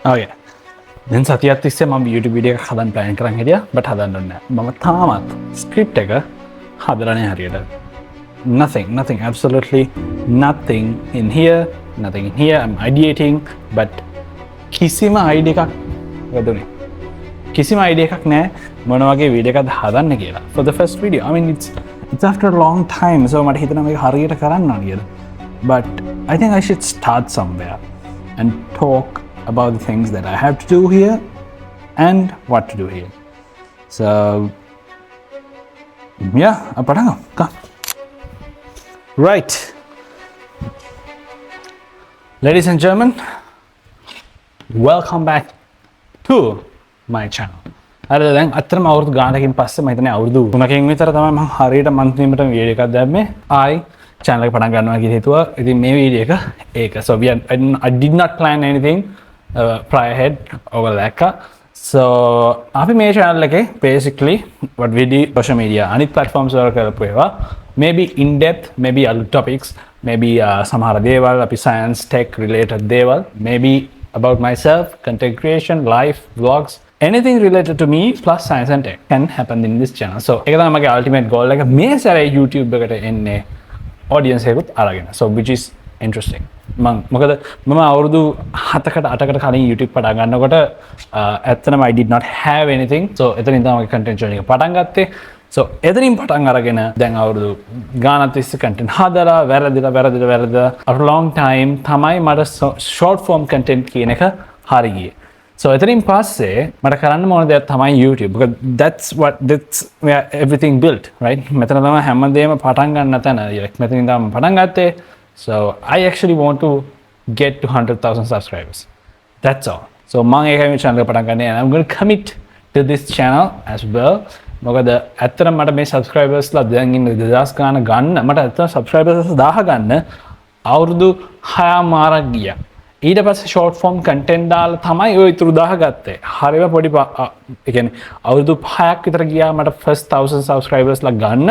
Okay. දැන් සතියක් තිස්සේ මම YouTube වීඩියෝ එකක් හදන්න plan කරන් හිටියා but හදන්න දුන්නේ නැහැ. මම තාමත් script එක හදලා නැහැ හරියට. Nothing, absolutely nothing in here, I'm ideating but කිසිම idea එකක් වැදුනේ. කිසිම idea එකක් නැහැ මොන වගේ වීඩියෝ එකක්ද හදන්න කියලා. For the first video, I mean it's after a long time, so මට හිතෙනවා මේක හරියට කරන්න ඕන කියලා. But I think I should start somewhere and talk about the things that I have to do here and what to do here. So yeah, padang come. Right. Ladies and gentlemen, welcome back to my channel. අර දැන් අත්‍තරම අවුරුදු ගානකින් පස්සේ මම හිතන්නේ අවුරුදු 3කින් විතර තමයි මම හරියට month නිමට වීඩියෝ එකක් දැම්මේ. ආයි channel එක පටන් ගන්නවා කියලා හිතුවා. ඉතින් මේ වීඩියෝ එක ඒක. So I did not plan anything prior head ඔයගොල්ලෝ දැක්කා. So අපි මේ channel එකේ basically what we do social media අනිත් platforms වල කරපු ඒවා maybe in depth, maybe other topics, maybe සමහර දේවල් අපි science tech related දේවල්, maybe about myself, content creation, life, vlogs, anything related to me plus science and tech can happen in this channel. So ඒක තමයි මගේ ultimate goal එක මේ සැරේ YouTube එකට එන්නේ audience එකකුත් අරගෙන. So which is interesting. මොකද මම අවුරුදු 7කට 8කට කලින් YouTube පටන් ගන්නකොට ඇත්තටම I did not have anything. So එතනින් තමයි content journey එක පටන් ගත්තේ. So එතනින් පටන් අරගෙන දැන් අවුරුදු ගානක් තිස්සේ content හදලා වැරදිලා after a long time තමයි මට short form content කියන එක හරි ගියේ. So එතනින් පස්සේ මට කරන්න ඕන දෙයක් තමයි YouTube. Because that's where everything built, right? මෙතන තමයි හැමදේම පටන් ගන්න තැන. මෙතනින් තමයි පටන් ගත්තේ. So I actually want to get to 100,000 subscribers. That's all. So මම ඒකයි මේ channel එක පටන් ගන්නේ and I'm going to commit to this channel as well. මොකද ඇත්තටම මට මේ subscribers ලා දැන් ඉන්න 2000 ගන්න මට ඇත්තටම subscribers 1000 ගන්න අවුරුදු 6මාරක් ගියා. ඊට පස්සේ short form content දාලා තමයි ඔය ඉතුරු 1000 ගත්තේ. හරිම පොඩි ඒ කියන්නේ අවුරුදු 5ක් විතර ගියා මට first 1000 subscribers ලා ගන්න.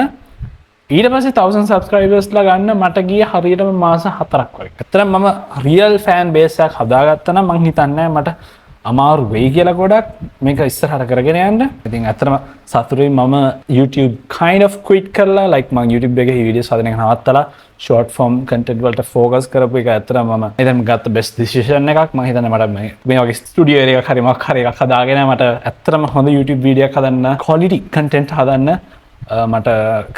ඊට පස්සේ 1000 subscribers ලා ගන්න මට ගිය හරියටම මාස 4ක් වගේ. ඇත්තටම මම real fan base එකක් හදාගත්තා නම් මං හිතන්නේ මට අමාරු වෙයි කියලා ගොඩක් මේක ඉස්සරහට කරගෙන යන්න. ඉතින් ඇත්තටම සතුටුයි මම YouTube kind of quit කරලා like මම YouTube එකේ videos හදන එක නවත්තලා short form content වලට focus කරපු එක ඇත්තටම මම හිතන්නේ ගත්ත best decision එකක්. මම හිතන්නේ මට මේ වගේ studio එකක් හරි මොකක් හරි එකක් හදාගෙන මට ඇත්තටම හොඳ YouTube video එකක් හදන්න quality content හදන්න මට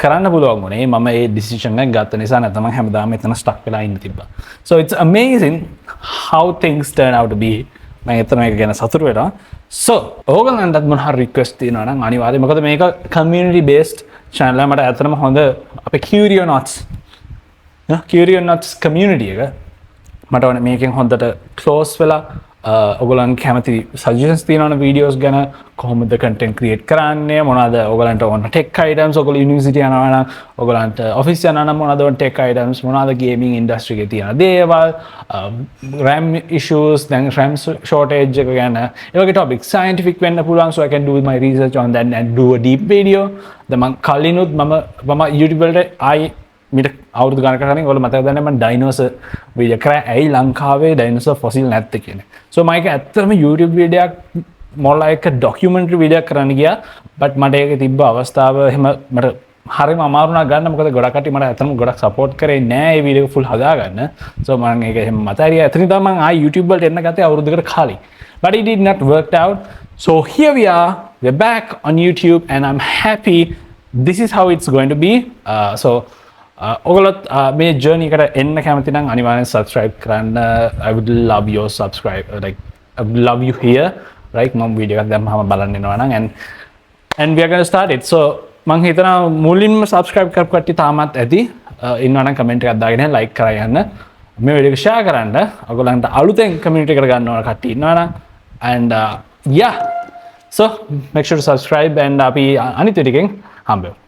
කරන්න පුළුවන් වුණේ මම ඒ decision එක ගත්ත නිසා. නැත්නම් මම හැමදාම එතන stuck වෙලා ඉන්න තිබ්බා. So it's amazing how things turn out to be. මම එතන මේක ගැන සතුටු වෙනවා. So ඕගොල්ලන්ටත් මොන හරි request තියෙනවා නම් අනිවාර්යයෙන් මොකද මේක community based channel එක. මට ඇත්තටම හොඳ අපේ Curio Nuts community එක මට ඕනේ මේකෙන් හොඳට close වෙලා ඔයගොල්ලන් කැමති suggestions තියෙනවනේ videos ගැන කොහොමද content create කරන්නේ මොනවාද ඔයගොල්ලන්ට ඕන tech items ඔයගොල්ලෝ university යනවා නම් ඔයගොල්ලන්ට office යනවා නම් මොනවාද ඕන tech items මොනවාද gaming industry එකේ තියෙන දේවල් RAM issues then RAM shortage එක ගැන ඒ වගේ topics scientific වෙන්න පුළුවන් so I can do my research on that and do a deep video. දැන් මම කලිනුත් මම YouTube වලට මීට අවුරුදු ගණනකට කලින් ඔයාලා මතක දැනගන්න මම ඩයිනෝසර් වීඩියෝ කරා ඇයි ලංකාවේ ඩයිනෝසර් ෆොසිල් නැත්තේ කියන්නේ. So මම ඒක ඇත්තටම YouTube වීඩියෝ එකක් more like a documentary video කරන්න ගියා but මට ඒක තිබ්බ අවස්ථාව එහෙම මට හරිම අමාරු වුණා ගන්න. මොකද ගොඩක් කට්ටිය මට ඇත්තටම ගොඩක් support කරේ නෑ මේ වීඩියෝ එක full හදාගන්න. So මම ඒක එහෙම මතහැරියා. එතනින් තමයි මම ආයි YouTube වලට එන්න ගත්තේ අවුරුදුකට කලින්. But it did not work out. So here we are. We're back on YouTube and I'm happy. This is how it's going to be. So ඔයගොල්ලොත් මේ journey එකට එන්න කැමති නම් අනිවාර්යෙන් subscribe කරන්න. I would love your subscribe like I would love you here right මම video එකක් දැම්මම බලන්න එනවා නම් and we are going to start it. So මම හිතනවා මුලින්ම subscribe කරපු කට්ටිය තාමත් ඇති ඉන්නවා නම් comment එකක් දාගෙන like කරලා යන්න. මේ වීඩියෝ එක share කරන්න. ඔයගොල්ලන්ට අලුතෙන් community එකට ගන්න ඕන කට්ටිය ඉන්නවා නම් and yeah so make sure to subscribe and අපි අනිත් ටිකෙන් හම්බෙමු.